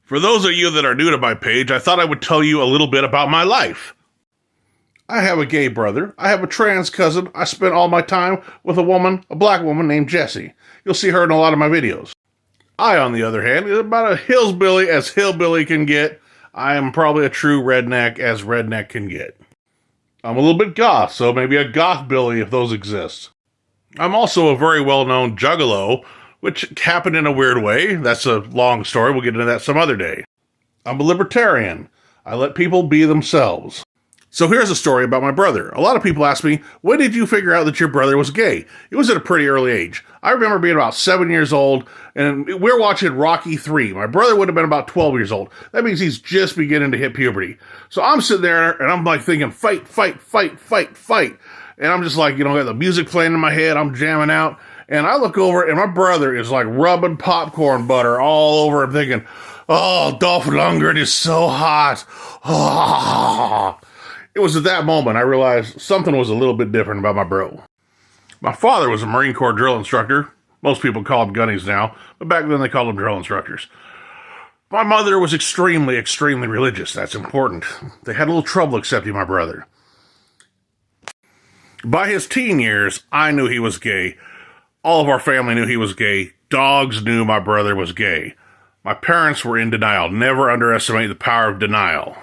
For those of you that are new to my page, I thought I would tell you a little bit about my life. I have a gay brother. I have a trans cousin. I spent all my time with a black woman named Jessie. You'll see her in a lot of my videos. I, on the other hand, is about a hillbilly as hillbilly can get. I am probably a true redneck as redneck can get. I'm a little bit goth, so maybe a goth billy if those exist. I'm also a very well-known juggalo, which happened in a weird way. That's a long story. We'll get into that some other day. I'm a libertarian. I let people be themselves. So here's a story about my brother. A lot of people ask me, when did you figure out that your brother was gay? It was at a pretty early age. I remember being about 7 years old, and we're watching Rocky III. My brother would have been about 12 years old. That means he's just beginning to hit puberty. So I'm sitting there, and I'm like thinking, fight, fight, fight, fight, fight. And I'm just like, got the music playing in my head. I'm jamming out. And I look over, and my brother is like rubbing popcorn butter all over. I'm thinking, oh, Dolph Lundgren is so hot. Oh. It was at that moment I realized something was a little bit different about my bro. My father was a Marine Corps drill instructor. Most people call them gunnies now, but back then they called them drill instructors. My mother was extremely, extremely religious. That's important. They had a little trouble accepting my brother. By his teen years, I knew he was gay. All of our family knew he was gay. Dogs knew my brother was gay. My parents were in denial. Never underestimate the power of denial.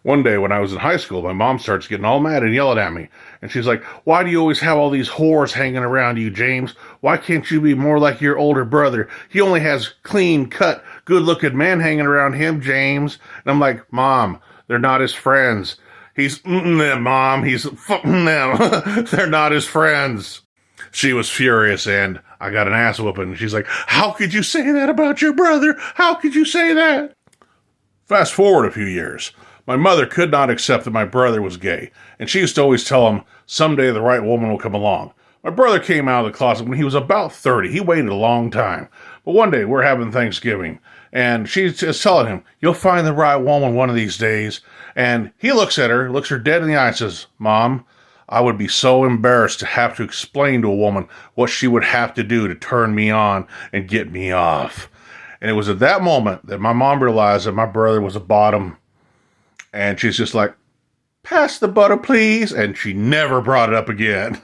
One day when I was in high school, my mom starts getting all mad and yelling at me. And she's like, why do you always have all these whores hanging around you, James? Why can't you be more like your older brother? He only has clean-cut, good-looking men hanging around him, James. And I'm like, Mom, they're not his friends. He's them, Mom. He's fucking them. They're not his friends. She was furious, and I got an ass whooping. She's like, how could you say that about your brother? How could you say that? Fast forward a few years. My mother could not accept that my brother was gay, and she used to always tell him, someday the right woman will come along. My brother came out of the closet when he was about 30. He waited a long time. But one day, we're having Thanksgiving, and she's just telling him, you'll find the right woman one of these days. And he looks at her, looks her dead in the eye, and says, Mom, I would be so embarrassed to have to explain to a woman what she would have to do to turn me on and get me off. And it was at that moment that my mom realized that my brother was a bottom. And she's just like, pass the butter, please. And she never brought it up again.